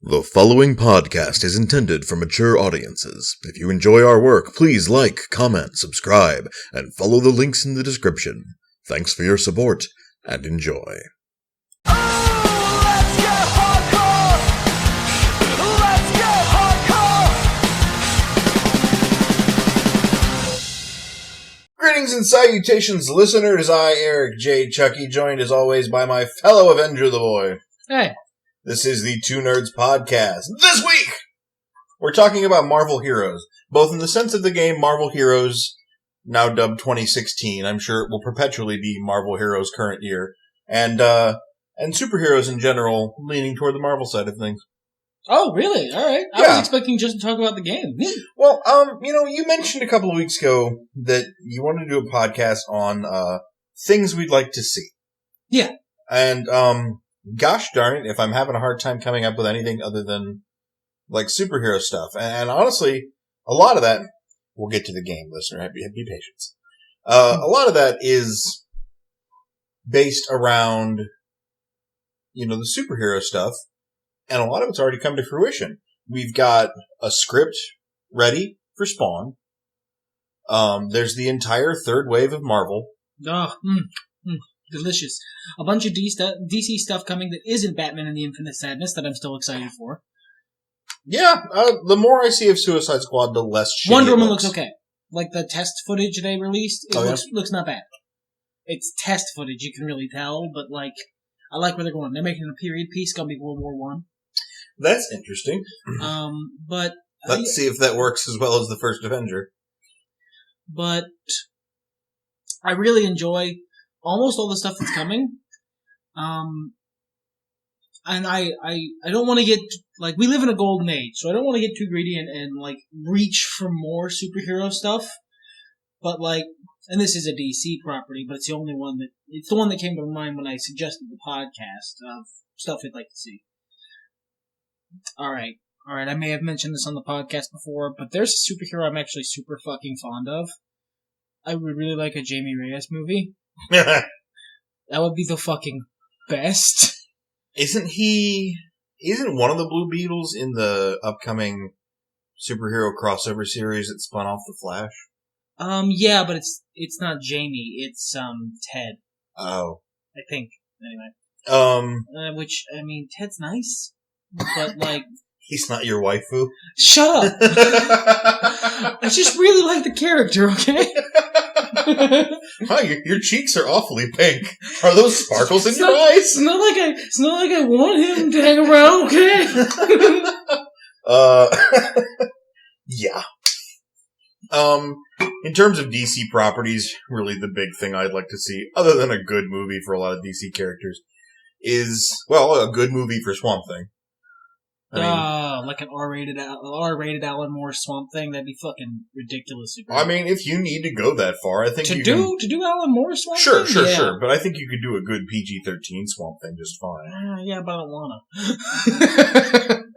The following podcast is intended for mature audiences. If you enjoy our work, please like, comment, subscribe, and follow the links in the description. Thanks for your support, and enjoy. Greetings and salutations, listeners. I, Eric J. Chucky, joined as always by my fellow Avenger, the Boy. Hey. This is the Two Nerds Podcast. This week, we're talking about Marvel Heroes, both in the sense of the game Marvel Heroes, now dubbed 2016. I'm sure it will perpetually be Marvel Heroes current year, and superheroes in general, leaning toward the Marvel side of things. Oh, really? All right. I was expecting just to talk about the game. Well, you mentioned a couple of weeks ago that you wanted to do a podcast on things we'd like to see. Yeah. And gosh darn it, if I'm having a hard time coming up with anything other than, like, superhero stuff. And honestly, a lot of that, we'll get to the game, listener, be patient. A lot of that is based around, the superhero stuff, and a lot of it's already come to fruition. We've got a script ready for Spawn. There's the entire third wave of Marvel. Delicious. A bunch of DC stuff coming that isn't Batman and the Infinite Sadness that I'm still excited for. Yeah, the more I see of Suicide Squad, the less shitty Wonder Woman looks okay. Like the test footage they released, it yeah? looks not bad. It's test footage, you can really tell, but I like where they're going. They're making a period piece, gonna be World War I. That's interesting. But let's see if that works as well as the first Avenger. But I really enjoy almost all the stuff that's coming. And I don't want to get, we live in a golden age, so I don't want to get too greedy and reach for more superhero stuff. But, and this is a DC property, but it's the one that came to mind when I suggested the podcast of stuff I'd like to see. Alright, I may have mentioned this on the podcast before, but there's a superhero I'm actually super fucking fond of. I would really like a Jamie Reyes movie. That would be the fucking best. Isn't one of the Blue Beetles in the upcoming superhero crossover series that spun off The Flash? Yeah, but it's not Jamie, it's, Ted. Oh. I think, anyway. Ted's nice, but, He's not your waifu? Shut up! I just really like the character, okay? Wow, your cheeks are awfully pink. Are those sparkles in your eyes? It's not like I want him to hang around, okay? Yeah. In terms of DC properties, really the big thing I'd like to see, other than a good movie for a lot of DC characters, is, a good movie for Swamp Thing. Like an R-rated Alan Moore Swamp Thing, that'd be fucking ridiculous. If you need to go that far, I think to do Alan Moore Swamp Thing? Sure, but I think you could do a good PG-13 Swamp Thing just fine. Yeah, but I don't wanna.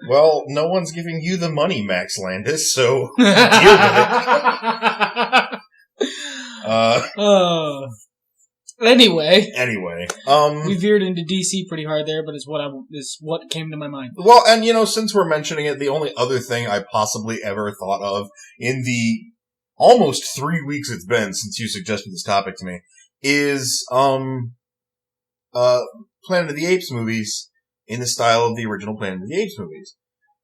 Well, no one's giving you the money, Max Landis, so deal with it. Anyway, we veered into DC pretty hard there, but it's what came to my mind. Well, and since we're mentioning it, the only other thing I possibly ever thought of in the almost 3 weeks it's been since you suggested this topic to me is Planet of the Apes movies in the style of the original Planet of the Apes movies.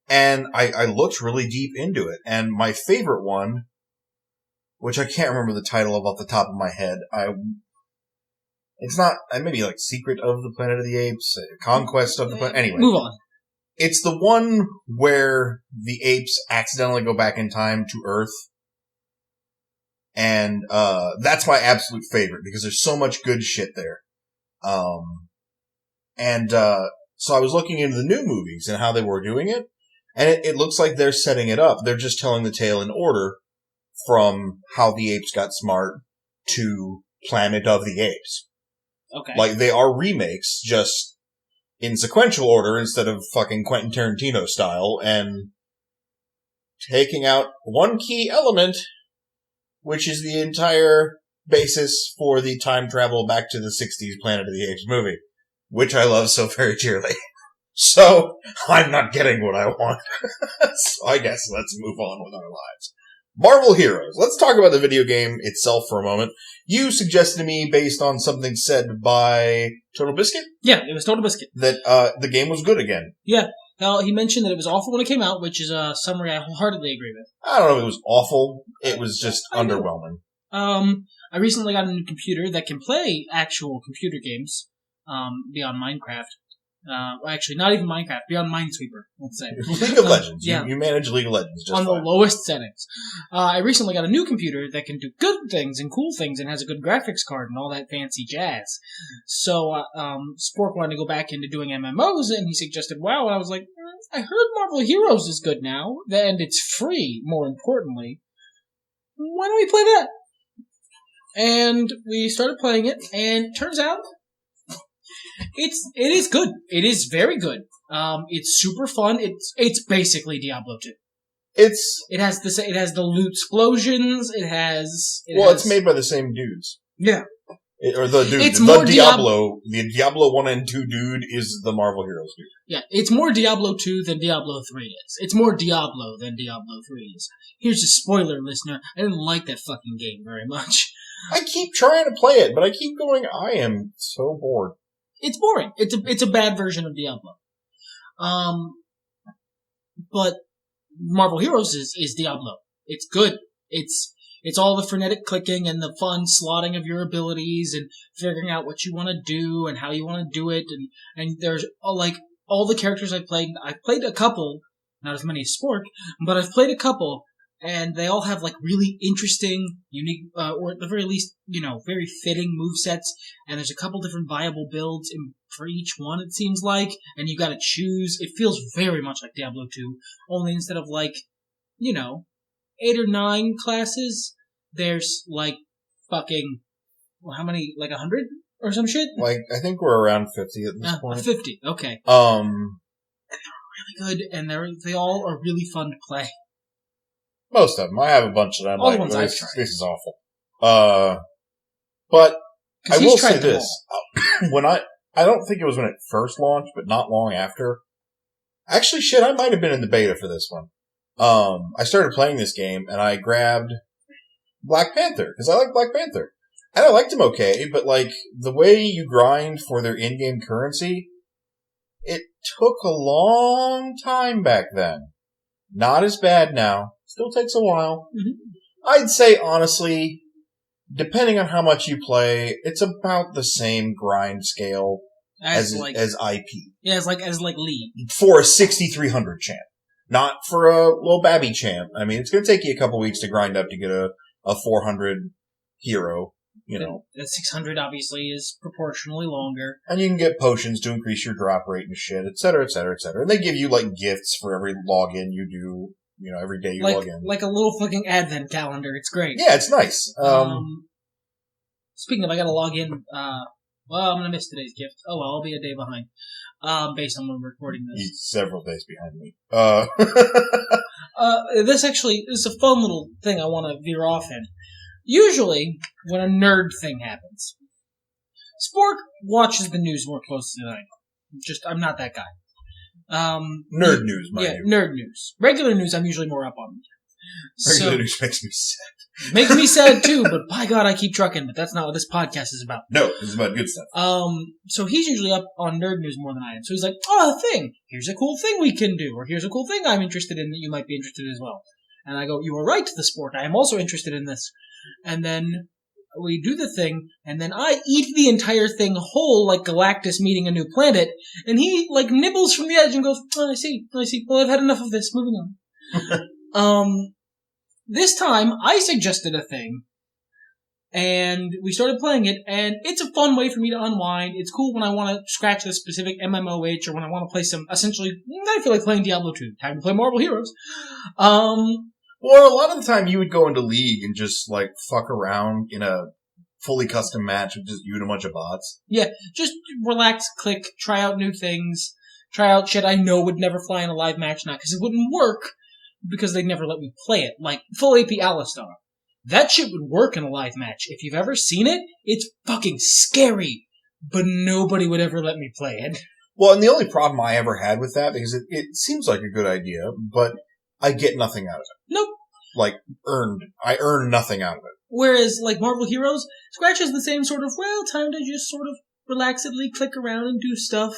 And I looked really deep into it, and my favorite one, which I can't remember the title of off the top of my head, it's not, maybe Secret of the Planet of the Apes, Conquest of the Planet, anyway. Move on. It's the one where the apes accidentally go back in time to Earth. And, that's my absolute favorite, because there's so much good shit there. So I was looking into the new movies and how they were doing it, and it looks like they're setting it up. They're just telling the tale in order from how the apes got smart to Planet of the Apes. Okay. They are remakes, just in sequential order instead of fucking Quentin Tarantino style, and taking out one key element, which is the entire basis for the time travel back to the 60s Planet of the Apes movie, which I love so very dearly. So, I'm not getting what I want. So I guess let's move on with our lives. Marvel Heroes. Let's talk about the video game itself for a moment. You suggested to me, based on something said by Total Biscuit? Yeah, it was Total Biscuit. That the game was good again. Yeah. He mentioned that it was awful when it came out, which is a summary I wholeheartedly agree with. I don't know if it was awful. It was just underwhelming. I recently got a new computer that can play actual computer games beyond Minecraft. Actually, not even Minecraft, beyond Minesweeper, let's say. League of Legends. Yeah. You manage League of Legends just on fine. the lowest settings. I recently got a new computer that can do good things and cool things and has a good graphics card and all that fancy jazz. So, Spork wanted to go back into doing MMOs, and he suggested WoW, and I was like, I heard Marvel Heroes is good now, and it's free, more importantly. Why don't we play that? And we started playing it, and turns out it is good. It is very good. It's super fun. It's basically Diablo 2. It has the loot explosions. It's made by the same dudes. Yeah. The Diablo 1 and 2 dude is the Marvel Heroes dude. Yeah, it's more Diablo 2 than Diablo 3 is. It's more Diablo than Diablo 3 is. Here's a spoiler, listener. I didn't like that fucking game very much. I keep trying to play it, but I keep going, I am so bored. It's boring. It's a bad version of Diablo. But Marvel Heroes is Diablo. It's good. It's all the frenetic clicking and the fun slotting of your abilities and figuring out what you want to do and how you want to do it. And there's all the characters I've played a couple, not as many as Spork, but I've played a couple, and they all have really interesting, unique, or at the very least, very fitting movesets. And there's a couple different viable builds for each one, it seems like, and you gotta choose. It feels very much like Diablo 2, only instead of 8 or 9 classes, there's fucking, how many, 100 or some shit? I think we're around 50 at this point. 50, okay. They're really good, and they all are really fun to play. Most of them. I have a bunch of them. All the ones I've tried. This is awful. But I will say this. I don't think it was when it first launched, but not long after. Actually, shit, I might have been in the beta for this one. I started playing this game, and I grabbed Black Panther, because I like Black Panther. And I liked him okay, but the way you grind for their in-game currency, it took a long time back then. Not as bad now. Still takes a while. Mm-hmm. I'd say, honestly, depending on how much you play, it's about the same grind scale as IP. Yeah, as League. For a 6300 champ. Not for a little babby champ. I mean, it's going to take you a couple weeks to grind up to get a 400 hero, The 600 obviously is proportionally longer. And you can get potions to increase your drop rate and shit, et cetera, et cetera, et cetera. And they give you, gifts for every login you do, every day you log in. Like a little fucking advent calendar. It's great. Yeah, it's nice. Speaking of, I gotta log in, I'm gonna miss today's gift. Oh well, I'll be a day behind. Based on when we're recording this. He's several days behind me. This is a fun little thing I want to veer off in. Usually, when a nerd thing happens, Spork watches the news more closely than I do. I'm not that guy. Nerd news, mind you. Nerd news. Regular news, I'm usually more up on. Regular news makes me sad. Makes me sad too, but by God, I keep trucking. But that's not what this podcast is about. No, it's about good stuff. So he's usually up on nerd news more than I am. So he's like, oh, a thing. Here's a cool thing we can do. Or here's a cool thing I'm interested in that you might be interested in as well. And I go, you are right, the sport. I am also interested in this. And then we do the thing, and then I eat the entire thing whole like Galactus meeting a new planet, and he, nibbles from the edge and goes, oh, I see. Well, I've had enough of this. Moving on. This time, I suggested a thing, and we started playing it, and it's a fun way for me to unwind. It's cool when I want to scratch a specific MMOH, or when I want to play I feel like playing Diablo 2. Time to play Marvel Heroes. Well, a lot of the time you would go into League and just, fuck around in a fully custom match with just you and a bunch of bots. Yeah, just relax, click, try out new things, try out shit I know would never fly in a live match, not because it wouldn't work, because they'd never let me play it. Like, full AP Alistar. That shit would work in a live match. If you've ever seen it, it's fucking scary, but nobody would ever let me play it. Well, and the only problem I ever had with that, because it seems like a good idea, but I get nothing out of it. Nope. Like, I earn nothing out of it. Whereas, like Marvel Heroes, Scratch is the same sort of, time to just sort of relaxedly click around and do stuff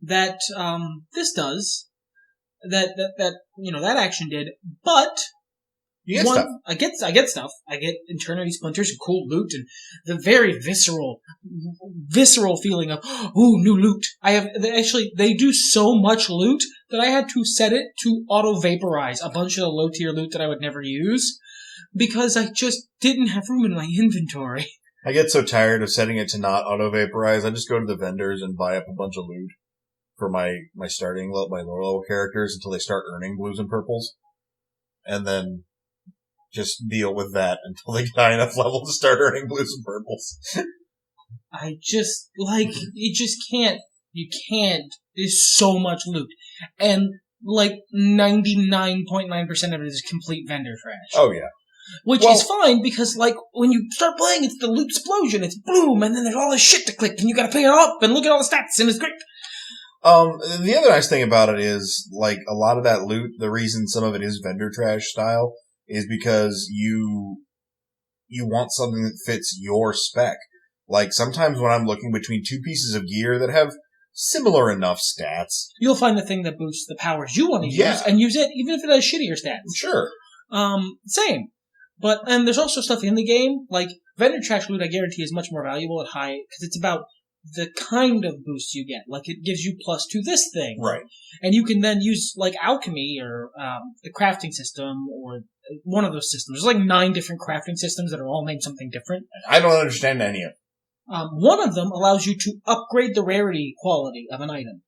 that, this does. That action did. But, You get stuff. I get stuff. I get Eternity Splinters and cool loot and the very visceral feeling of, ooh, new loot. They do so much loot that I had to set it to auto-vaporize a bunch of the low-tier loot that I would never use because I just didn't have room in my inventory. I get so tired of setting it to not auto-vaporize, I just go to the vendors and buy up a bunch of loot for my lower level characters until they start earning blues and purples. And then just deal with that until they get high enough level to start earning blues and purples. I just, you just can't. You can't. There's so much loot. And, 99.9% of it is complete vendor trash. Oh, yeah. Which is fine, because, when you start playing, it's the loot explosion, it's boom, and then there's all this shit to click, and you gotta pick it up, and look at all the stats, and it's great. The other nice thing about it is, a lot of that loot, the reason some of it is vendor trash style, is because you want something that fits your spec. Sometimes when I'm looking between two pieces of gear that have similar enough stats, you'll find the thing that boosts the powers you want to use, and use it, even if it has shittier stats. Sure. Same. And there's also stuff in the game, vendor trash loot, I guarantee, is much more valuable at high, because it's about the kind of boost you get. It gives you plus to this thing. Right. And you can then use, alchemy, or the crafting system, or one of those systems. There's 9 different crafting systems that are all named something different. I don't understand any of them. One of them allows you to upgrade the rarity quality of an item.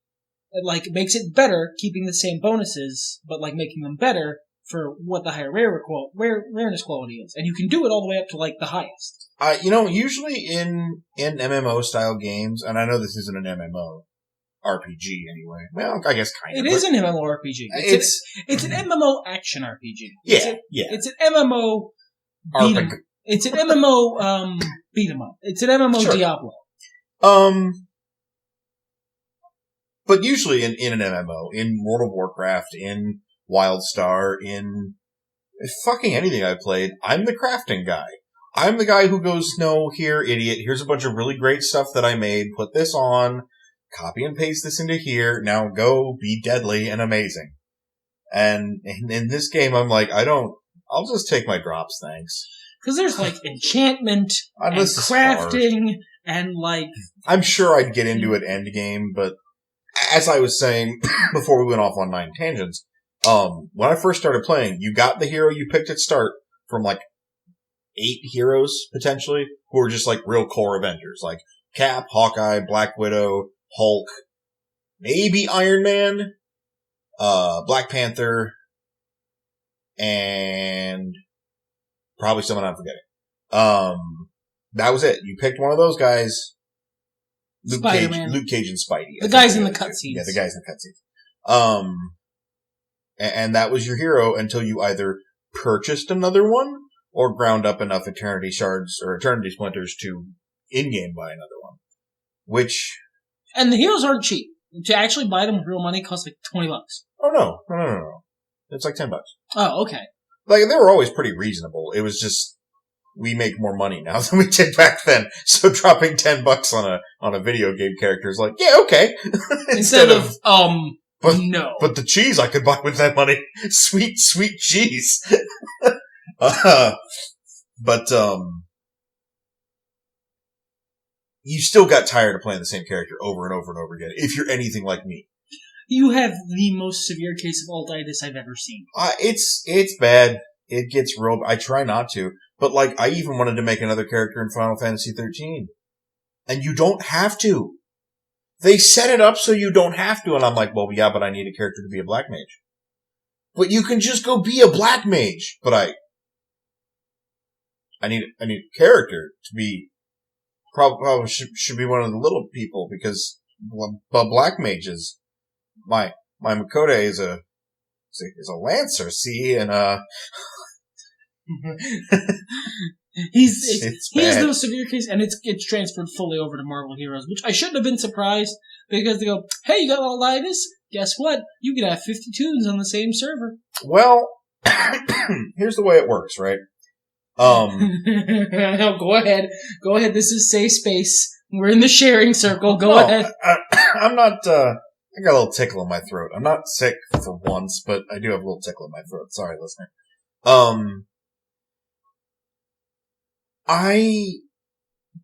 It, makes it better, keeping the same bonuses, but, making them better for what the higher rareness quality is. And you can do it all the way up to, the highest. Usually in MMO-style games, and I know this isn't an MMO RPG anyway. Well, I guess kind of. It is an MMORPG. It's an MMO action RPG. It's an MMO It's an MMO beat 'em up. It's an MMO Diablo. But usually in an MMO, in World of Warcraft, in WildStar, in fucking anything I've played, I'm the crafting guy. I'm the guy who goes, no, here, idiot, here's a bunch of really great stuff that I made, put this on, copy and paste this into here, now go be deadly and amazing. And in this game, I'm I'll just take my drops, thanks. Because there's, enchantment, and crafting, and, I'm sure I'd get into it endgame, but as I was saying before we went off on 9 tangents, when I first started playing, you got the hero you picked at start from, 8 heroes, potentially, who are just, real core Avengers. Cap, Hawkeye, Black Widow, Hulk, maybe Iron Man, Black Panther, and probably someone I'm forgetting. That was it. You picked one of those guys. Luke Cage and Spidey. The guys in the cutscenes. Yeah, the guys in the cutscenes. And that was your hero until you either purchased another one or ground up enough Eternity Shards or Eternity Splinters to in-game buy another one. And the heroes aren't cheap. To actually buy them with real money costs $20. Oh, no. It's $10. Oh, okay. They were always pretty reasonable. It was just, we make more money now than we did back then. So dropping $10 on a video game character is yeah, okay. Instead of no. But the cheese I could buy with that money. Sweet, sweet cheese. But you still got tired of playing the same character over and over and over again, if you're anything like me. You have the most severe case of ultitis I've ever seen. It's bad. It gets real. I try not to. But, I even wanted to make another character in Final Fantasy 13. And you don't have to. They set it up so you don't have to. And I'm well, yeah, but I need a character to be a black mage. But you can just go be a black mage. But I need a character to be, probably should be one of the little people, because black mages, my Makode is a lancer, see, and He's he has bad. no severe case, and it's transferred fully over to Marvel Heroes, which I shouldn't have been surprised because they go, "Hey, you got Allitus? Guess what? You can have 50 tunes on the same server." Well, here's the way it works, right? No, go ahead. This is safe space. We're in the sharing circle. Go ahead. I'm not. I got a little tickle in my throat. I'm not sick for once, but I do have a little tickle in my throat. Sorry, listener. I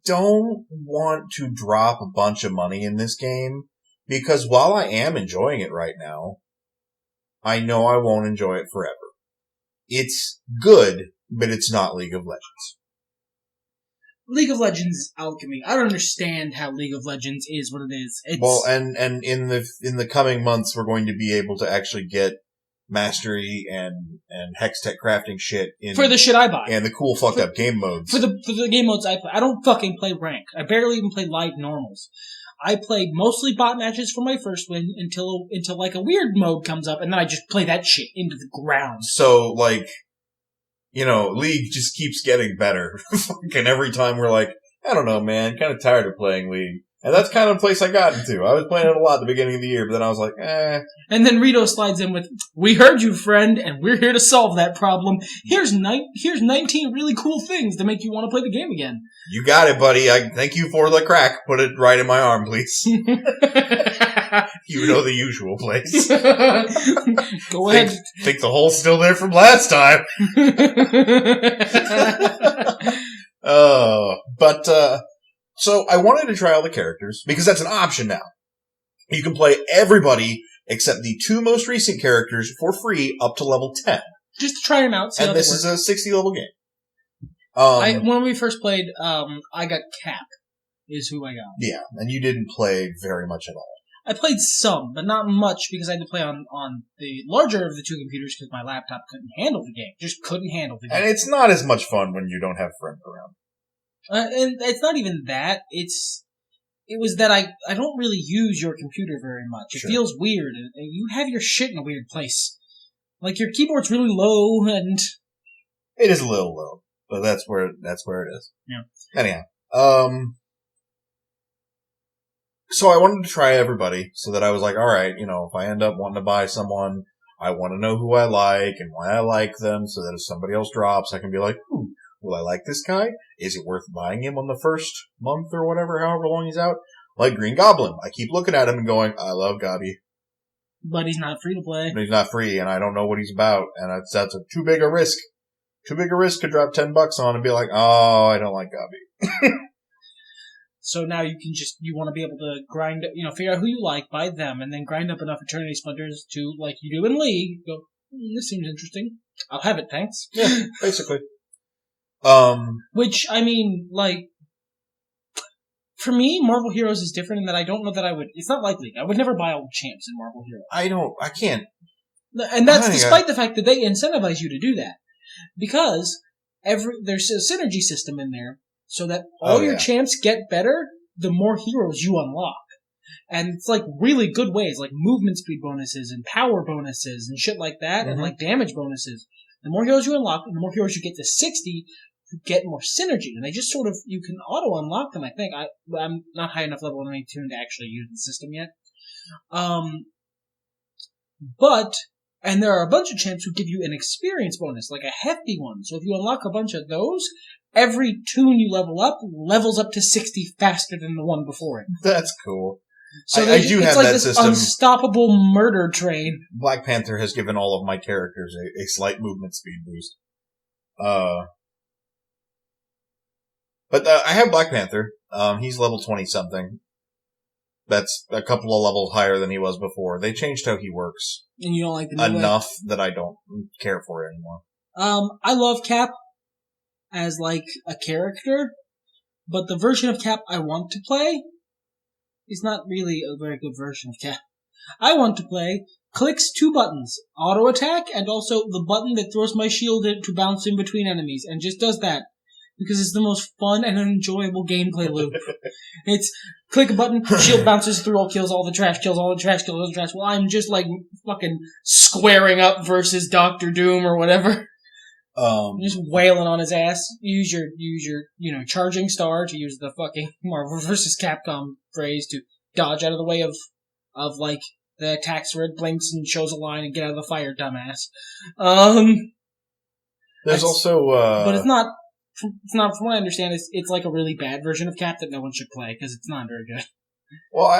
don't want to drop a bunch of money in this game because while I am enjoying it right now, I know I won't enjoy it forever. It's good, but it's not League of Legends. League of Legends alchemy. I don't understand how League of Legends is what it is. Well, and in the coming months, we're going to be able to actually get mastery and hex tech crafting shit for the shit I buy and the cool fucked up game modes for the game modes I play. I don't fucking play rank. I barely even play live normals. I play mostly bot matches for my first win until like a weird mode comes up, and then I just play that shit into the ground. So like, you know, League just keeps getting better. Fucking every time we're like, I don't know, man, kind of tired of playing League. And that's kind of the place I got into. I was playing it a lot at the beginning of the year, but then I was like, eh. And then Rito slides in with, "We heard you, friend, and we're here to solve that problem. Here's 19 really cool things to make you want to play the game again." You got it, buddy. I thank you for the crack. Put it right in my arm, please. You know the usual place. Go ahead. Think the hole's still there from last time. So I wanted to try all the characters, because that's an option now. You can play everybody except the 2 most recent characters for free up to level 10. Just to try them out. And this is a 60 level game. When we first played, I got Cap, is who I got. Yeah, and you didn't play very much at all. I played some, but not much, because I had to play on the larger of the 2 computers because my laptop couldn't handle the game. Just couldn't handle the game. And it's not as much fun when you don't have friends around. And it's not even that. It was that I don't really use your computer very much. It feels weird. And you have your shit in a weird place. Like, your keyboard's really low, and... It is a little low, but that's where it is. Yeah. Anyhow, so I wanted to try everybody, so that I was like, alright, you know, if I end up wanting to buy someone, I want to know who I like and why I like them, so that if somebody else drops, I can be like, ooh, will I like this guy? Is it worth buying him on the first month or whatever, however long he's out? Like Green Goblin. I keep looking at him and going, I love Gobby. But he's not free to play. But he's not free, and I don't know what he's about, and that's too big a risk. Too big a risk to drop $10 on and be like, oh, I don't like Gobby. So now you want to be able to grind, figure out who you like, buy them, and then grind up enough Eternity Splinters to, like you do in League, go, this seems interesting. I'll have it, thanks. Yeah, basically. Which, I mean, like, for me, Marvel Heroes is different in that I don't know that I would, it's not like League. I would never buy all the champs in Marvel Heroes. I can't. And that's despite the fact that they incentivize you to do that. Because there's a synergy system in there, so that all your champs get better, the more heroes you unlock. And it's like really good ways, like movement speed bonuses and power bonuses and shit like that, and like damage bonuses. The more heroes you unlock, and the more heroes you get to 60, you get more synergy. And they just sort of, you can auto-unlock them, I think. I'm not high enough level 92 to actually use the system yet. And there are a bunch of champs who give you an experience bonus, like a hefty one. So if you unlock a bunch of those, every tune you level up levels up to 60 faster than the one before it. That's cool. So I do have like that this system. Unstoppable murder train. Black Panther has given all of my characters a slight movement speed boost. But I have Black Panther. He's level 20-something. That's a couple of levels higher than he was before. They changed how he works. And you don't like the new enough that I don't care for it anymore. I love Cap as like a character, but the version of Cap I want to play is not really a very good version of Cap. I want to play clicks 2 buttons, auto attack, and also the button that throws my shield to bounce in between enemies, and just does that. Because it's the most fun and enjoyable gameplay loop. It's click a button, shield bounces through, kills all the trash, kills all the trash, kills all the trash. Well, I'm just like fucking squaring up versus Doctor Doom or whatever. Just wailing on his ass. Use your charging star, to use the fucking Marvel vs. Capcom phrase, to dodge out of the way of like the attacks where it blinks and shows a line and get out of the fire, dumbass. There's also, but it's not. It's not. From what I understand, it's like a really bad version of Cap that no one should play because it's not very good. Well,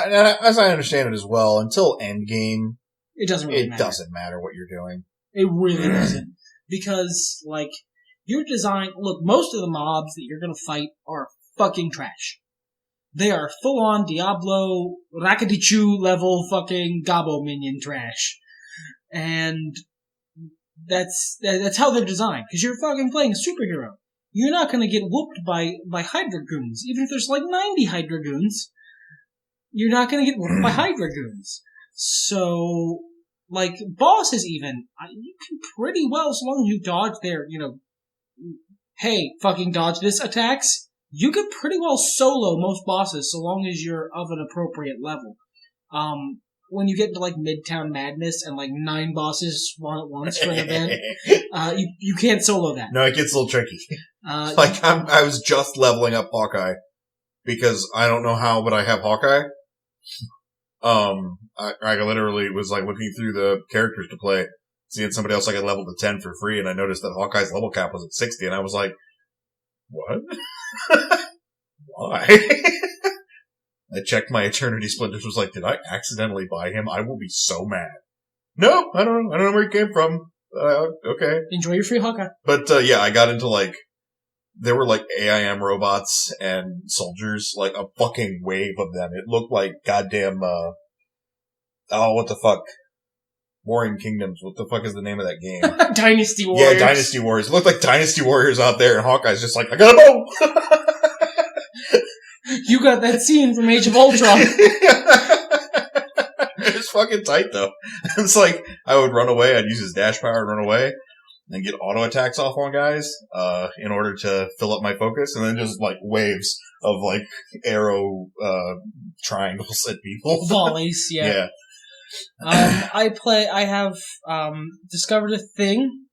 as I understand it as well, until Endgame, it doesn't really matter. It doesn't matter what you're doing. It really doesn't. Because, like, your design... Look, most of the mobs that you're gonna fight are fucking trash. They are full-on Diablo, Rakadichu level fucking Gabo minion trash. And that's how they're designed. Because you're fucking playing a superhero. You're not gonna get whooped by Hydra goons. Even if there's like 90 Hydra goons, you're not gonna get whooped by Hydra goons. So... Like, bosses even, you can pretty well, so long as you dodge their, hey, fucking dodge this attacks, you can pretty well solo most bosses, so long as you're of an appropriate level. When you get into, like, Midtown Madness and, like, 9 bosses spawn at once for an event, you can't solo that. No, it gets a little tricky. I was just leveling up Hawkeye, because I don't know how, but I have Hawkeye. I literally was like looking through the characters to play, seeing somebody else I got leveled to 10 for free, and I noticed that Hawkeye's level cap was at 60, and I was like, what? Why? I checked my Eternity Splinters, was like, did I accidentally buy him? I will be so mad. No, I don't know where he came from. Okay. Enjoy your free Hawkeye. But, yeah, I got into like, there were like AIM robots and soldiers, like a fucking wave of them. It looked like goddamn, what the fuck? Warring Kingdoms. What the fuck is the name of that game? Dynasty Warriors. Yeah, Dynasty Warriors. It looked like Dynasty Warriors out there, and Hawkeye's just like, I got a bow! You got that scene from Age of Ultron. It's fucking tight, though. It's like, I would run away, I'd use his dash power and run away, and get auto attacks off on guys, in order to fill up my focus, and then just, like, waves of, like, arrow, triangles at people. Volleys, yeah. I have discovered a thing,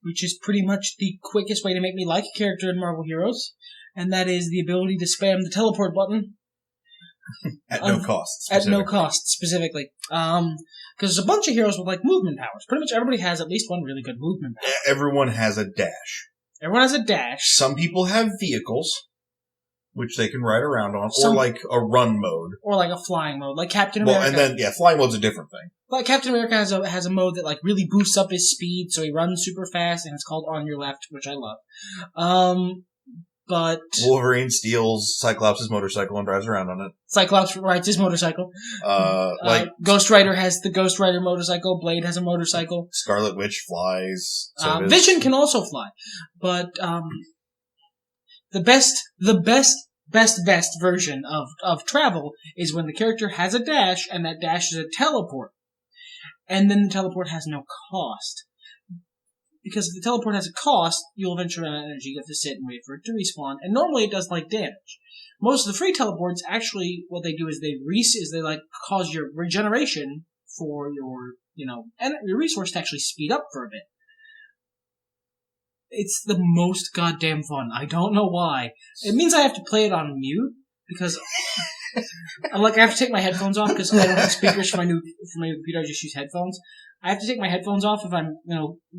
which is pretty much the quickest way to make me like a character in Marvel Heroes, and that is the ability to spam the teleport button. At no cost. At no cost, specifically. Because there's a bunch of heroes with, like, movement powers. Pretty much everybody has at least one really good movement power. Everyone has a dash. Everyone has a dash. Some people have vehicles, which they can ride around on, or like a run mode. Or like a flying mode, like Captain America. Well, and then, yeah, flying mode's a different thing. Like, Captain America has a mode that, like, really boosts up his speed, so he runs super fast, and it's called On Your Left, which I love. But Wolverine steals Cyclops' motorcycle and drives around on it. Cyclops rides his motorcycle. Ghost Rider has the Ghost Rider motorcycle. Blade has a motorcycle. Scarlet Witch flies. So Vision can also fly. But, the best version of travel is when the character has a dash, and that dash is a teleport. And then the teleport has no cost. Because if the teleport has a cost, you'll eventually run out of energy. You have to sit and wait for it to respawn, and normally it does like damage. Most of the free teleports, actually, what they do is they like cause your regeneration for your your resource to actually speed up for a bit. It's the most goddamn fun. I don't know why. It means I have to play it on mute because I have to take my headphones off because I don't have speakers for my computer. I just use headphones. I have to take my headphones off if I'm,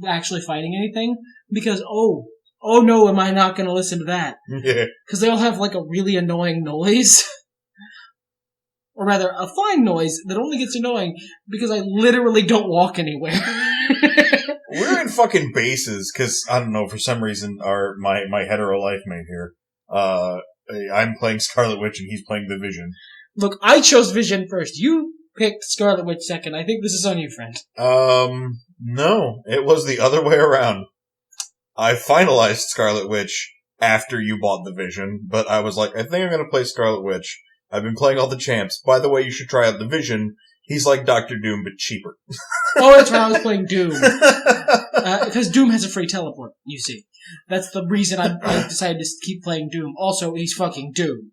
actually fighting anything because, oh no, am I not going to listen to that? Yeah. Because they all have, like, a really annoying noise. Or rather, a fine noise that only gets annoying because I literally don't walk anywhere. We're in fucking bases because, I don't know, for some reason, my hetero life mate here, I'm playing Scarlet Witch and he's playing the Vision. Look, I chose Vision first. You picked Scarlet Witch second. I think this is on you, friend. No. It was the other way around. I finalized Scarlet Witch after you bought the Vision, but I was like, I think I'm gonna play Scarlet Witch. I've been playing all the champs. By the way, you should try out the Vision. He's like Dr. Doom, but cheaper. Oh, that's right, I was playing Doom. Because Doom has a free teleport, you see. That's the reason I decided to keep playing Doom. Also, he's fucking Doom.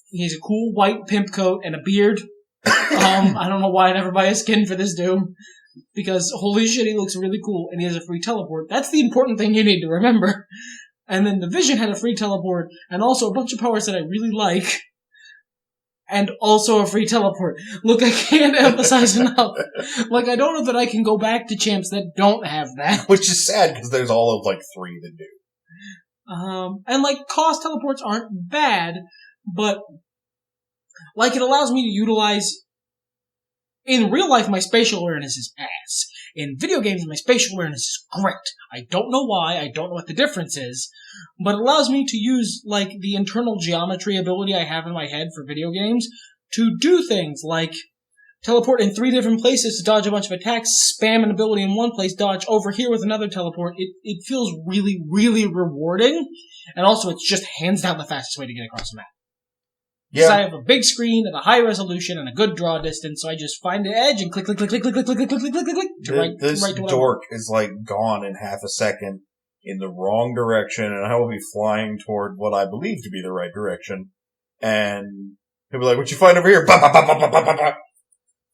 He has a cool white pimp coat and a beard. I don't know why I never buy a skin for this Doom. because holy shit, he looks really cool, and he has a free teleport. That's the important thing you need to remember. And then the Vision had a free teleport, and also a bunch of powers that I really like, and also a free teleport. Look, I can't emphasize enough. Like, I don't know that I can go back to champs that don't have that. Which is sad, because there's all of, 3 that do. And, cost teleports aren't bad, but, it allows me to utilize... In real life, my spatial awareness is ass. In video games, my spatial awareness is great. I don't know why, I don't know what the difference is, but it allows me to use, the internal geometry ability I have in my head for video games to do things like teleport in 3 different places to dodge a bunch of attacks, spam an ability in one place, dodge over here with another teleport. It feels really, really rewarding, and also it's just hands down the fastest way to get across the map. Because I have a big screen at a high resolution and a good draw distance, so I just find the edge and click, click, click, click, click, click, click, click, click, click, click, click. This dork is gone in half a second in the wrong direction, and I will be flying toward what I believe to be the right direction. And he'll be like, "What you find over here?" Bah, bah, bah, bah, bah, bah, bah.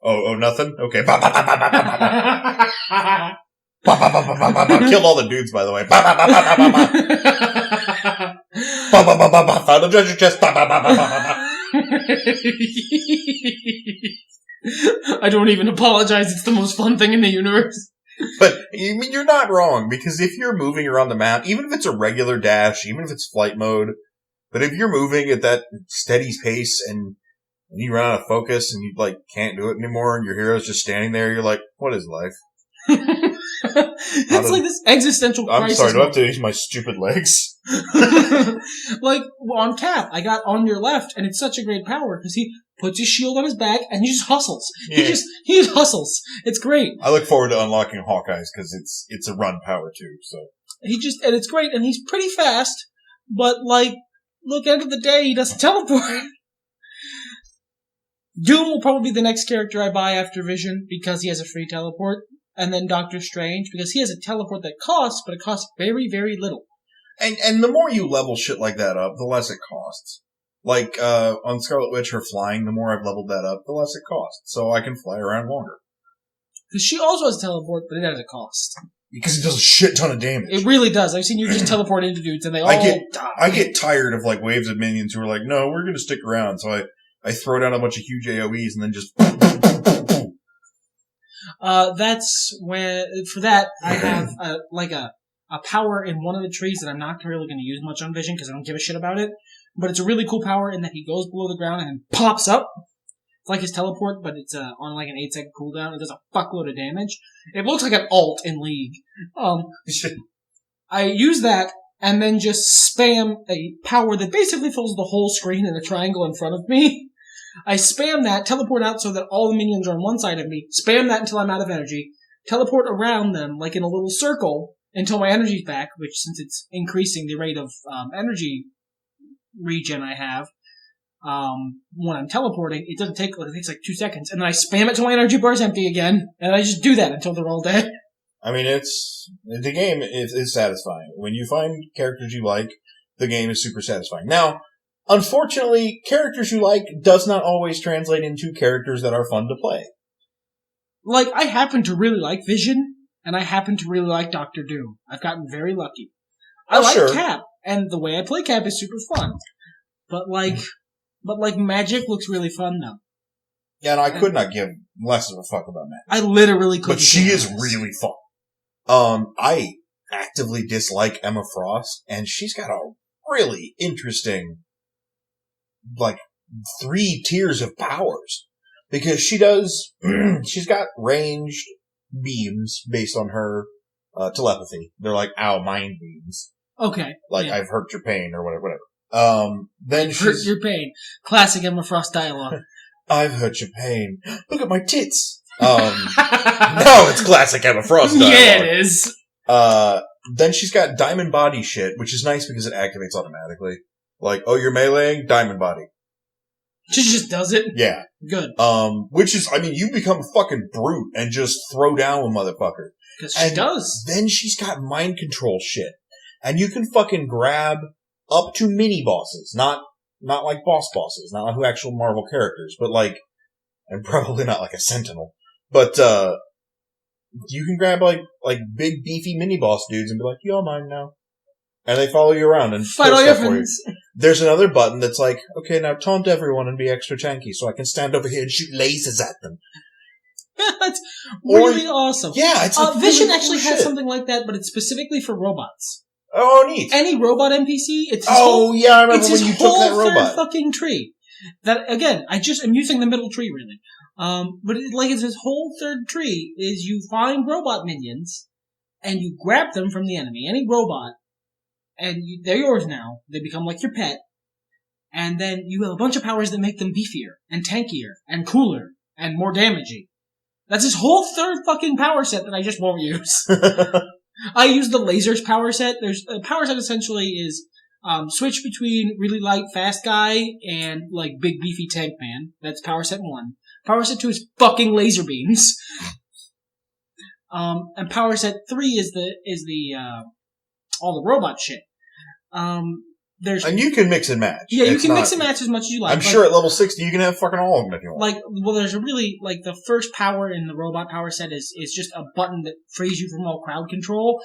Oh, nothing? Okay. Bah, bah, bah, bah, bah, bah, bah. Bah, bah, bah, bah, bah, bah, bah. Killed all the dudes, by the way. Bah, bah, bah, bah, bah, bah, bah. Bah, bah, bah, bah, bah. Found a treasure chest. Bah, bah, bah, bah, bah, bah. I don't even apologize. It's the most fun thing in the universe. But, you're not wrong, because if you're moving around the map, even if it's a regular dash, even if it's flight mode, but if you're moving at that steady pace and you run out of focus and you, can't do it anymore and your hero's just standing there, you're like, what is life? It's this existential crisis. I'm sorry, do I have to use my stupid legs? On Cap, I got on your left, and it's such a great power, because he puts his shield on his back, and he just hustles. Yeah. He just hustles. It's great. I look forward to unlocking Hawkeye's, because it's a run power too, so. And it's great, and he's pretty fast, but look, end of the day, he doesn't teleport. Doom will probably be the next character I buy after Vision, because he has a free teleport. And then Doctor Strange, because he has a teleport that costs, but it costs very, very little. And the more you level shit like that up, the less it costs. On Scarlet Witch, her flying, the more I've leveled that up, the less it costs. So I can fly around longer. Because she also has a teleport, but it has a cost. Because it does a shit ton of damage. It really does. I've seen you just teleport into dudes, and they all die. I get tired of, waves of minions who are like, no, we're gonna stick around. So I throw down a bunch of huge AoEs and then just... That's when, for that, I have, a power in one of the trees that I'm not really going to use much on Vision because I don't give a shit about it. But it's a really cool power in that he goes below the ground and pops up. It's like his teleport, but it's on an 8-second cooldown. It does a fuckload of damage. It looks like an ult in League. I use that and then just spam a power that basically fills the whole screen in a triangle in front of me. I spam that, teleport out so that all the minions are on one side of me, spam that until I'm out of energy, teleport around them in a little circle until my energy's back, which since it's increasing the rate of energy regen I have when I'm teleporting, it doesn't take, it takes 2 seconds, and then I spam it till my energy bar is empty again, and I just do that until they're all dead. I mean, the game is satisfying. When you find characters you like, the game is super satisfying. Now, unfortunately, characters you like does not always translate into characters that are fun to play. I happen to really like Vision, and I happen to really like Doctor Doom. I've gotten very lucky. I like Cap, and the way I play Cap is super fun. But Magic looks really fun, though. Yeah, and I could not give less of a fuck about Magic. I literally couldn't. But she is really fun. I actively dislike Emma Frost, and she's got a really interesting 3 tiers of powers. Because she's got ranged beams based on her telepathy. They're ow, mind beams. Okay. Yeah. I've hurt your pain or whatever. Then hurt your pain. Classic Emma Frost dialogue. I've hurt your pain. Look at my tits. No, it's classic Emma Frost dialogue. Yeah, it is. Then she's got diamond body shit, which is nice because it activates automatically. You're meleeing, diamond body. She just does it? Yeah. Good. Which is, you become a fucking brute and just throw down with motherfucker. Because she does. Then she's got mind control shit. And you can fucking grab up to mini bosses. Not boss bosses. Not who actual Marvel characters. But and probably not a Sentinel. But, you can grab like big beefy mini boss dudes and be like, "You're mine now," and they follow you around and fight kill all your stuff for you. friends. There's another button that's like, "Okay, now taunt everyone and be extra tanky, so I can stand over here and shoot lasers at them." That's really awesome. Yeah, it's like Vision really actually cool has shit. something like that, but it's specifically for robots. Oh, neat. Any robot NPC, it's his I remember it's when his you took whole that third robot. fucking tree. That again, I'm using the middle tree really. But it's his whole third tree is you find robot minions and you grab them from the enemy, any robot, and they're yours now. They become like your pet, and then you have a bunch of powers that make them beefier and tankier and cooler and more damaging. That's his whole third fucking power set that I just won't use. I use the lasers power set. There's a power set essentially is switch between really light fast guy and like big beefy tank man. That's power set 1. Power set 2 is fucking laser beams. And power set 3 is the all the robot shit. And you can mix and match. Yeah, you can mix and match as much as you like. I'm sure at level 60 you can have fucking all of them if you want. There's a really, the first power in the robot power set is just a button that frees you from all crowd control.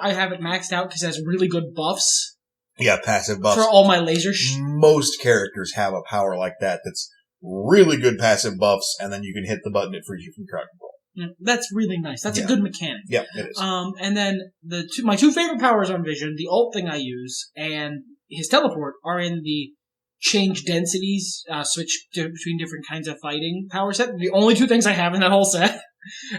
I have it maxed out because it has really good buffs. Yeah, passive buffs. For all my laser Most characters have a power like that that's really good passive buffs, and then you can hit the button that frees you from crowd control. That's really nice. That's a good mechanic. Yeah, it is. And then my 2 favorite powers on Vision, the ult thing I use, and his teleport, are in the change densities, switch between different kinds of fighting power set. The only 2 things I have in that whole set.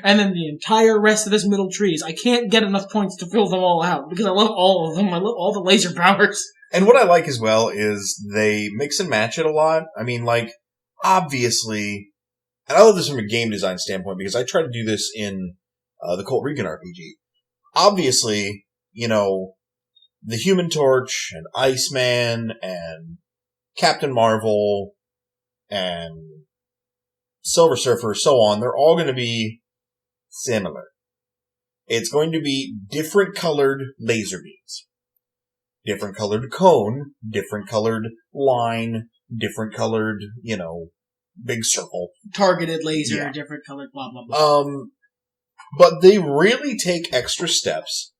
And then the entire rest of this middle tree is I can't get enough points to fill them all out, because I love all of them. I love all the laser powers. And what I like as well is they mix and match it a lot. I mean, obviously... And I love this from a game design standpoint because I try to do this in the Colt Regan RPG. Obviously, the Human Torch and Iceman and Captain Marvel and Silver Surfer, so on, they're all going to be similar. It's going to be different colored laser beams. Different colored cone, different colored line, different colored, big circle. Targeted laser, different colored, blah, blah, blah. But they really take extra steps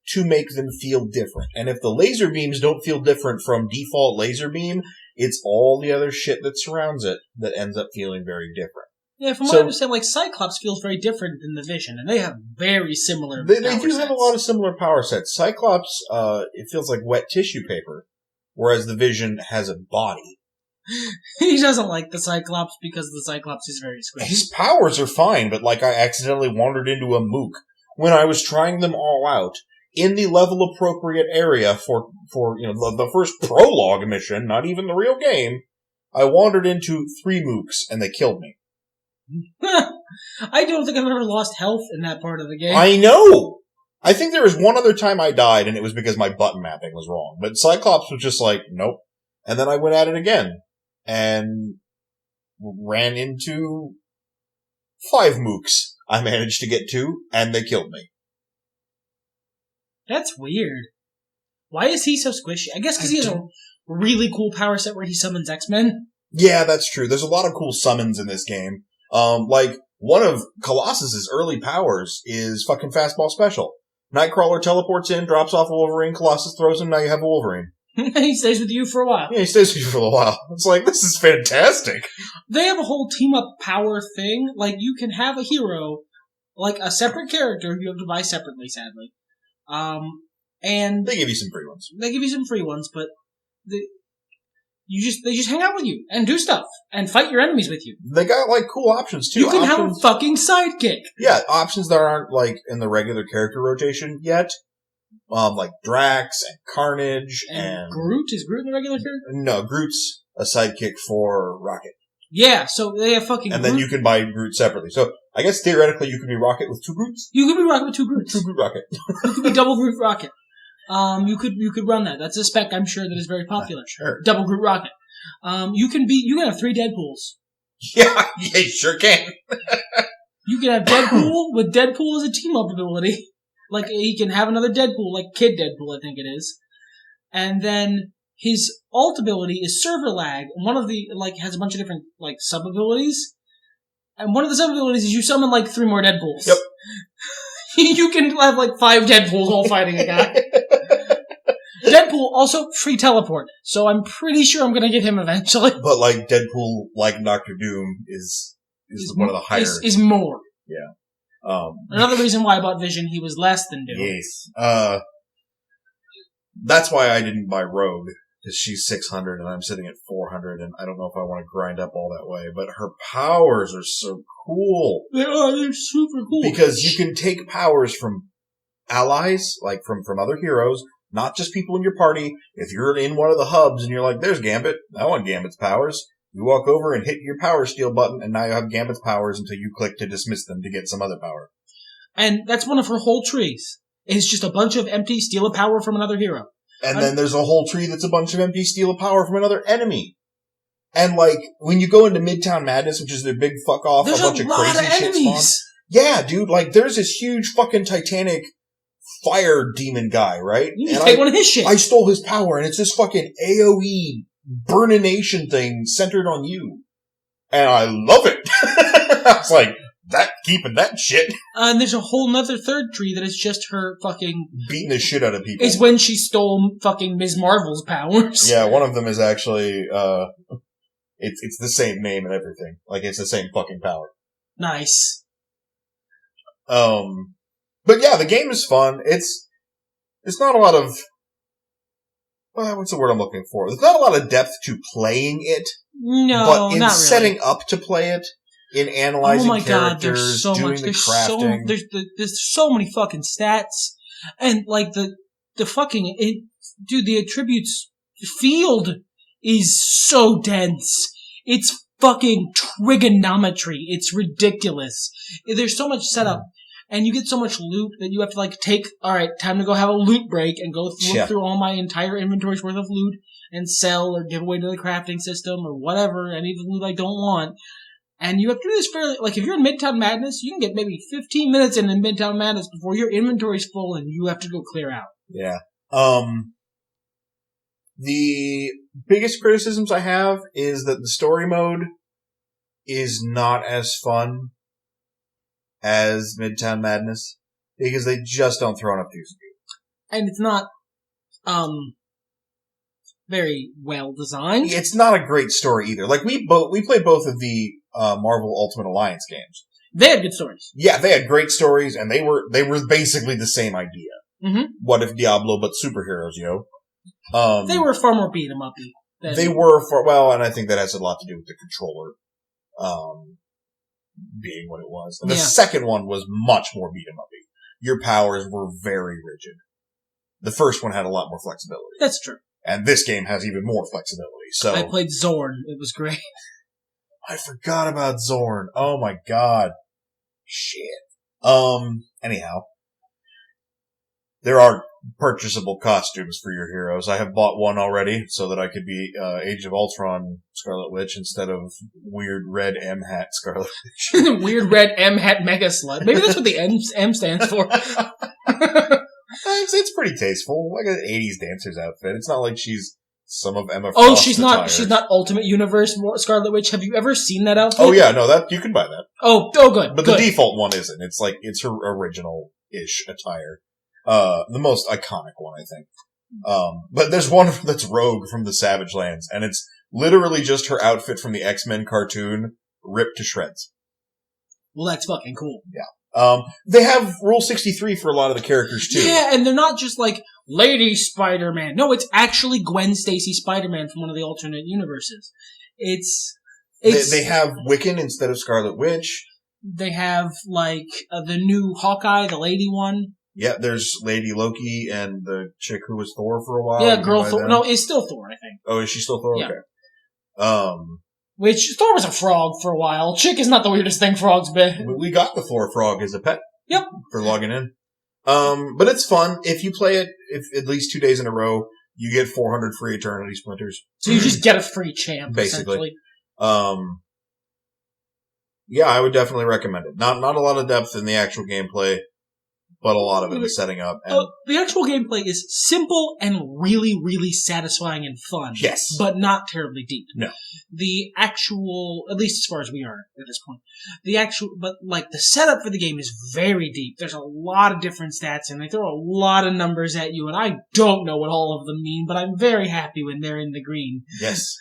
to make them feel different. And if the laser beams don't feel different from default laser beam, it's all the other shit that surrounds it that ends up feeling very different. Yeah, from what I understand, Cyclops feels very different than the Vision, and they have very similar They do have a lot of similar power sets. Cyclops, it feels like wet tissue paper, whereas the Vision has a body. He doesn't like the Cyclops because the Cyclops is very squishy. His powers are fine, but I accidentally wandered into a mook when I was trying them all out in the level appropriate area for the first prologue mission, not even the real game. I wandered into 3 mooks and they killed me. I don't think I've ever lost health in that part of the game. I know! I think there was one other time I died and it was because my button mapping was wrong. But Cyclops was just nope. And then I went at it again. And ran into 5 mooks I managed to get to, and they killed me. That's weird. Why is he so squishy? I guess because he has a really cool power set where he summons X-Men. Yeah, that's true. There's a lot of cool summons in this game. One of Colossus's early powers is fucking Fastball Special. Nightcrawler teleports in, drops off a Wolverine, Colossus throws him, now you have a Wolverine. He stays with you for a while. Yeah, he stays with you for a while. It's this is fantastic. They have a whole team-up power thing. You can have a hero, a separate character you have to buy separately, sadly. And they give you some free ones. They give you some free ones, but they just hang out with you and do stuff and fight your enemies with you. They got cool options too. You can have a fucking sidekick. Yeah, options that aren't in the regular character rotation yet. Drax and Carnage and Groot. Is Groot the regular character? No, Groot's a sidekick for Rocket. Yeah, so they have fucking And Groot. then you can buy Groot separately. So I guess theoretically you could be Rocket with 2 Groots. You could be Rocket with 2 Groots. 2 Groot Rocket. You could be double Groot Rocket. You could run that. That's a spec I'm sure that is very popular. Sure. Double Groot Rocket. You can have 3 Deadpools. Yeah, you sure can. You can have Deadpool with Deadpool as a team-up ability. He can have another Deadpool, Kid Deadpool, I think it is. And then his ult ability is server lag, and one of the, has a bunch of different, sub-abilities. And one of the sub-abilities is you summon, 3 more Deadpools. Yep. You can have like 5 Deadpools all fighting a guy. Deadpool also free teleport, so I'm pretty sure I'm gonna get him eventually. But like Deadpool, like Doctor Doom, is one of the higher. Is more. Yeah. Another reason why I bought Vision, he was less than Doom. Yes. That's why I didn't buy Rogue, because she's 600 and I'm sitting at 400, and I don't know if I want to grind up all that way. But her powers are so cool. They are. They're super cool. Because you can take powers from allies, like from other heroes, not just people in your party. If you're in one of the hubs and you're like, there's Gambit, I want Gambit's powers. You walk over and hit your power steal button, and now you have Gambit's powers until you click to dismiss them to get some other power. And that's one of her whole trees. It's just a bunch of empty steal a power from another hero. And then there's a whole tree that's a bunch of empty steal a power from another enemy. And like, when you go into Midtown Madness, which is their big fuck off, there's a bunch of crazy shit spawn. Yeah, dude, like there's this huge fucking Titanic fire demon guy, right? You just take one of his shit. I stole his power, and it's this fucking AoE burnination thing centered on you. And I love it. I was like, keeping that shit. And there's a whole nother third tree that is just her fucking... beating the shit out of people. Is when she stole fucking Ms. Marvel's powers. Yeah, one of them is actually, it's the same name and everything. Like, it's the same fucking power. Nice. But yeah, the game is fun. It's not a lot of... what's the word I'm looking for? There's not a lot of depth to playing it. No, but in not setting really. up to play it, in analyzing characters, there's so doing much. the There's crafting. there's so many fucking stats, and like the fucking the attributes field is so dense. It's fucking trigonometry. It's ridiculous. There's so much setup. And you get so much loot that you have to like take, alright, time to go have a loot break and go look through all my entire inventory's worth of loot and sell or give away to the crafting system or whatever, any of the loot I don't want. And you have to do this fairly, like if you're in Midtown Madness, you can get maybe 15 minutes in Midtown Madness before your inventory's full and you have to go clear out. Yeah. The biggest criticisms I have is that the story mode is not as fun as Midtown Madness, because they just don't throw enough juice at you. And it's not, very well designed. It's not a great story either. Like, we played both of the, Marvel Ultimate Alliance games. They had good stories. Yeah, they had great stories, and they were basically the same idea. Mm-hmm. What if Diablo but superheroes, you know? They were far more beat 'em uppy. They were and I think that has a lot to do with the controller, being what it was. And the second one was much more beat 'em uppy. Your powers were very rigid. The first one had a lot more flexibility. That's true. And this game has even more flexibility. So I played Zorn. It was great. I forgot about Zorn. Oh my god. Shit. Anyhow. There are purchasable costumes for your heroes. I have bought one already so that I could be Age of Ultron Scarlet Witch instead of weird red M hat Scarlet Witch. Weird red M hat Mega Slut. Maybe that's what the M stands for. It's pretty tasteful. Like an 80s dancer's outfit. It's not like she's some of Emma Frost. Oh, she's not Ultimate Universe Scarlet Witch. Have you ever seen that outfit? Oh yeah, no, that you can buy that. Oh, good. But the default one isn't. It's like it's her original-ish attire. The most iconic one, I think. But there's one that's Rogue from the Savage Lands, and it's literally just her outfit from the X-Men cartoon ripped to shreds. Well, that's fucking cool. Yeah. They have Rule 63 for a lot of the characters, too. Yeah, and they're not just like Lady Spider-Man. No, it's actually Gwen Stacy Spider-Man from one of the alternate universes. They have Wiccan instead of Scarlet Witch. They have, like, the new Hawkeye, the lady one. Yeah, there's Lady Loki and the chick who was Thor for a while. Yeah, girl Thor. No, it's still Thor, I think. Oh, is she still Thor? Yeah. Okay. Which, Thor was a frog for a while. Chick is not the weirdest thing frog's been. We got the Thor frog as a pet. Yep. For logging in. But it's fun. If you play it at least 2 days in a row, you get 400 free Eternity Splinters. So you just get a free champ, basically. Yeah, I would definitely recommend it. Not a lot of depth in the actual gameplay, but a lot of it is setting up. And the actual gameplay is simple and really, really satisfying and fun. Yes. But not terribly deep. No. The actual, at least as far as we are at this point, but the setup for the game is very deep. There's a lot of different stats and they throw a lot of numbers at you and I don't know what all of them mean, but I'm very happy when they're in the green. Yes.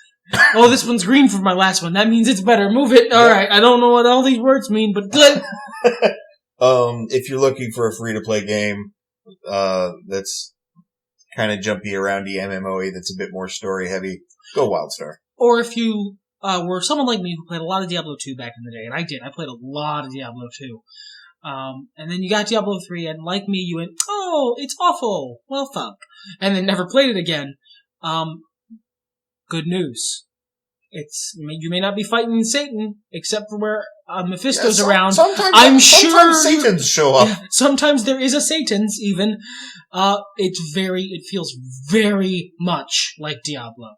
Oh, this one's green for my last one. That means it's better. Move it. Alright, I don't know what all these words mean, but good. If you're looking for a free-to-play game, that's kind of jumpy around-y MMOE that's a bit more story-heavy, go WildStar. Or if you were someone like me who played a lot of Diablo 2 back in the day, and I did. I played a lot of Diablo 2. And then you got Diablo 3, and like me, you went, oh, it's awful. Well, thump. And then never played it again. Good news. You may not be fighting Satan, except for where Mephisto's around. Sometimes Satans show up. Yeah, sometimes there is a Satan's even. It feels very much like Diablo.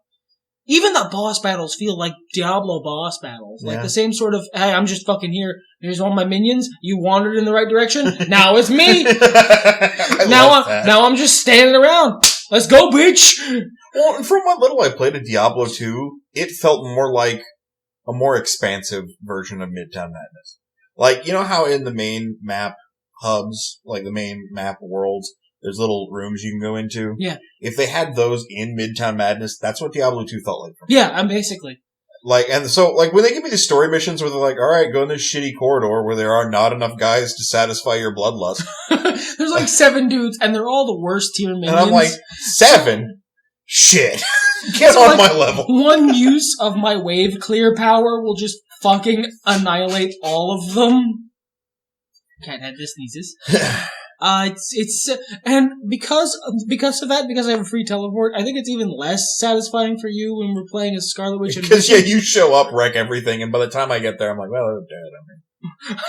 Even the boss battles feel like Diablo boss battles. Like the same sort of, hey, I'm just fucking here. Here's all my minions. You wandered in the right direction. Now it's me. Now I'm just standing around. Let's go, bitch. Well, from what little I played of Diablo 2, it felt more like a more expansive version of Midtown Madness. Like, you know how in the main map hubs, like the main map worlds, there's little rooms you can go into? Yeah. If they had those in Midtown Madness, that's what Diablo 2 felt like. Yeah, I'm basically. Like, and so, like, when they give me the story missions where they're like, alright, go in this shitty corridor where there are not enough guys to satisfy your bloodlust. There's like 7 dudes, and they're all the worst tier minions. And I'm like, 7? Shit. Get on my level. One use of my wave clear power will just fucking annihilate all of them. Cat had the sneezes. And because of that, because I have a free teleport, I think it's even less satisfying for you when we're playing as Scarlet Witch. Because you show up, wreck everything, and by the time I get there, I'm like, well, I'm dead.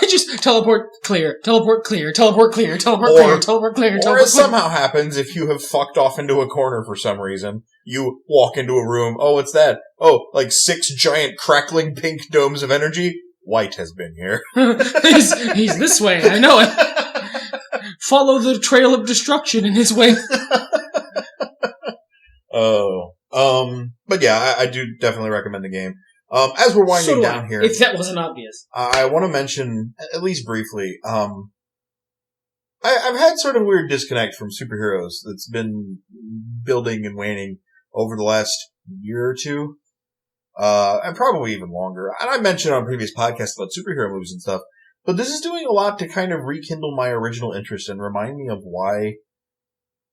I just teleport clear, teleport clear, teleport clear, teleport clear, teleport clear, teleport clear. Or as somehow happens, if you have fucked off into a corner for some reason, you walk into a room, oh, what's that? Oh, like 6 giant crackling pink domes of energy? White has been here. he's this way, I know it. Follow the trail of destruction in his way. But yeah, I do definitely recommend the game. As we're winding down here, if that wasn't obvious, I want to mention, at least briefly, I've had sort of a weird disconnect from superheroes that's been building and waning over the last year or two, and probably even longer. And I mentioned on previous podcasts about superhero movies and stuff, but this is doing a lot to kind of rekindle my original interest and remind me of why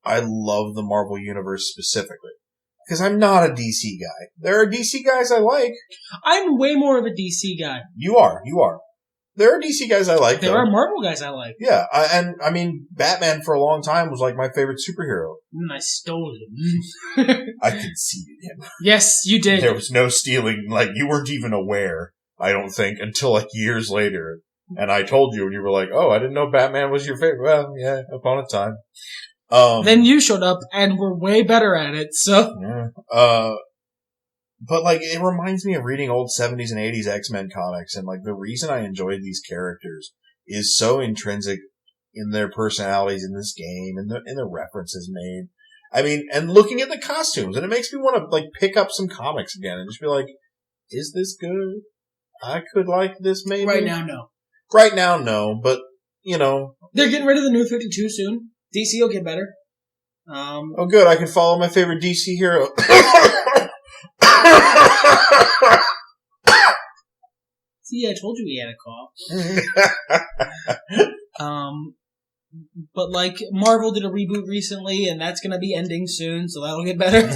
I love the Marvel Universe specifically. Because I'm not a DC guy. There are DC guys I like. I'm way more of a DC guy. You are. There are DC guys I like. There are Marvel guys I like. Yeah, and I mean, Batman for a long time was like my favorite superhero. And I stole him. I conceded him. Yes, you did. There was no stealing. Like, you weren't even aware, I don't think, until like years later. And I told you, and you were like, oh, I didn't know Batman was your favorite. Well, yeah, upon a time. Then you showed up and were way better at it, so. Yeah. But like, it reminds me of reading old 70s and 80s X-Men comics, and like, the reason I enjoyed these characters is so intrinsic in their personalities in this game, and the references made. I mean, and looking at the costumes, and it makes me want to like pick up some comics again and just be like, is this good? I could like this maybe? Right now, no. Right now, no, but, you know. They're getting rid of the New 52 soon. DC will get better. Oh, good. I can follow my favorite DC hero. See, I told you he had a cough. But like, Marvel did a reboot recently, and that's gonna be ending soon, so that'll get better.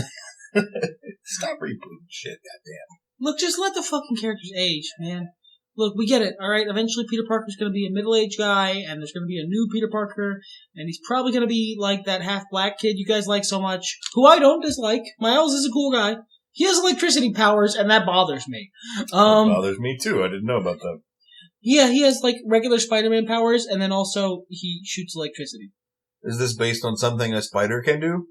Stop rebooting shit, goddamn. Look, just let the fucking characters age, man. Look, we get it, alright? Eventually Peter Parker's gonna be a middle-aged guy, and there's gonna be a new Peter Parker, and he's probably gonna be like that half-black kid you guys like so much, who I don't dislike. Miles is a cool guy. He has electricity powers, and that bothers me. That bothers me too, I didn't know about that. Yeah, he has like regular Spider-Man powers, and then also he shoots electricity. Is this based on something a spider can do?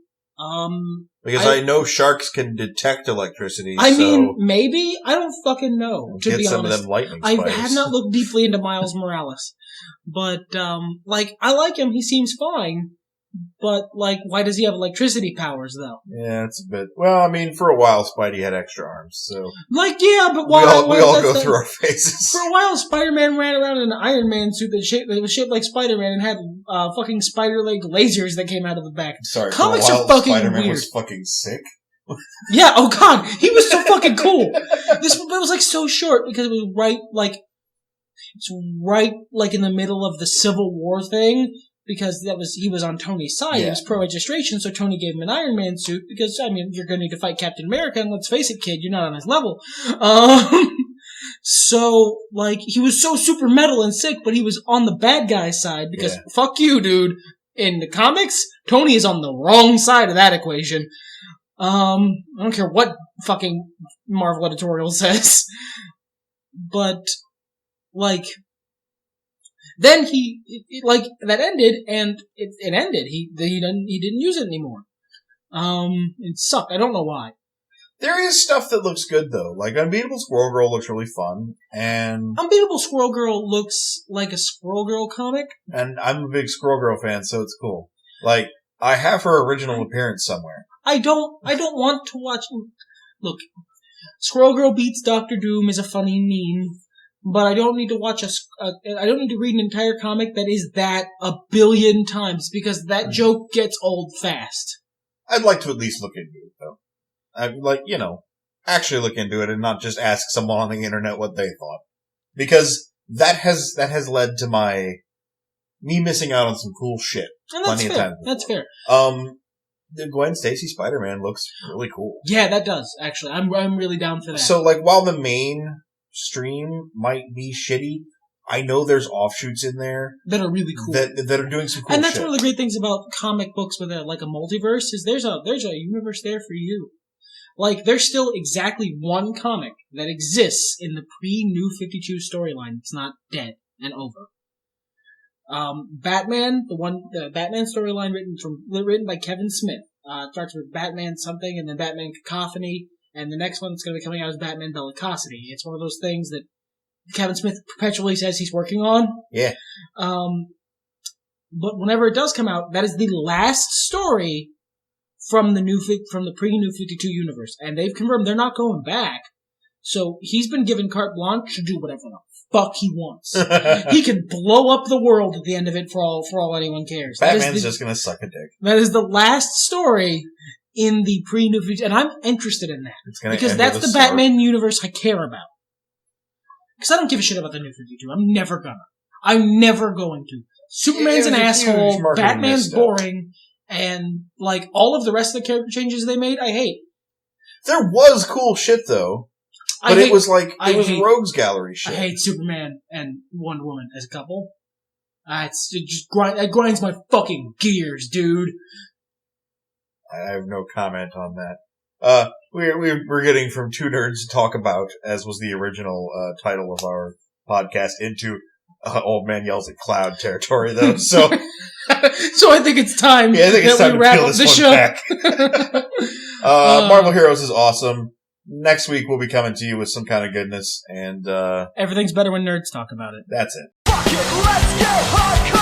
Because I I know sharks can detect electricity. I mean, maybe? I don't fucking know, to get be some honest. of them lightning spiders. I have not looked deeply into Miles Morales. But, like, I like him. He seems fine. But, like, why does he have electricity powers, though? Yeah, it's a bit... Well, I mean, for a while, Spidey had extra arms, so... Like, yeah, but why... We all go through our phases. For a while, Spider-Man ran around in an Iron Man suit that was shaped like Spider-Man and had fucking spider-leg lasers that came out of the back. Sorry, comics for a while, are fucking Spider-Man weird. was fucking sick. Yeah, oh god, he was so fucking cool. This was like so short because it was right in the middle of the Civil War thing. Because he was on Tony's side. Yeah. It was pro-registration, so Tony gave him an Iron Man suit because, I mean, you're going to need to fight Captain America, and let's face it, kid, you're not on his level. So, like, he was so super metal and sick, but he was on the bad guy's side because, fuck you, dude. In the comics, Tony is on the wrong side of that equation. I don't care what fucking Marvel editorial says. But, like... Then that ended, and it ended. He didn't use it anymore. It sucked. I don't know why. There is stuff that looks good, though. Like, Unbeatable Squirrel Girl looks really fun, and... Unbeatable Squirrel Girl looks like a Squirrel Girl comic. And I'm a big Squirrel Girl fan, so it's cool. Like, I have her original appearance somewhere. I don't want to watch... Look, Squirrel Girl beats Doctor Doom is a funny meme. But I don't need to watch I don't need to read an entire comic that is that a billion times, because that joke gets old fast. I'd like to at least look into it, though. I'd like, actually look into it and not just ask someone on the internet what they thought. Because that has led to me missing out on some cool shit. And that's fair. That's fair. The Gwen Stacy Spider-Man looks really cool. Yeah, that does, actually. I'm really down for that. So, like, while the main stream might be shitty, I know there's offshoots in there that are really cool, that are doing some cool shit. And that's one of the great things about comic books with a multiverse is there's a universe there for you. Like, there's still exactly one comic that exists in the pre-New 52 storyline. It's not dead and over. Batman, the Batman storyline written by Kevin Smith. Starts with Batman something and then Batman Cacophony. And the next one that's going to be coming out is Batman Bellicosity. It's one of those things that Kevin Smith perpetually says he's working on. Yeah. But whenever it does come out, that is the last story from the pre-New 52 universe. And they've confirmed they're not going back. So he's been given carte blanche to do whatever the fuck he wants. He can blow up the world at the end of it for all anyone cares. Batman's just going to suck a dick. That is the last story in the pre-New 52, and I'm interested in that. Because that's the Batman universe I care about. Because I don't give a shit about the New 52. I'm never going to. Superman's an asshole, Batman's boring, and, like, all of the rest of the character changes they made, I hate. There was cool shit, though. But it was Rogues Gallery shit. I hate Superman and Wonder Woman as a couple. It grinds my fucking gears, dude. I have no comment on that. We're getting from two nerds to talk about, as was the original title of our podcast, into Old Man Yells at Cloud territory, though. So, so I think it's time. Yeah, I think it's time to peel this one back. Marvel Heroes is awesome. Next week we'll be coming to you with some kind of goodness, and everything's better when nerds talk about it. That's it. Fuck it, let's get hardcore!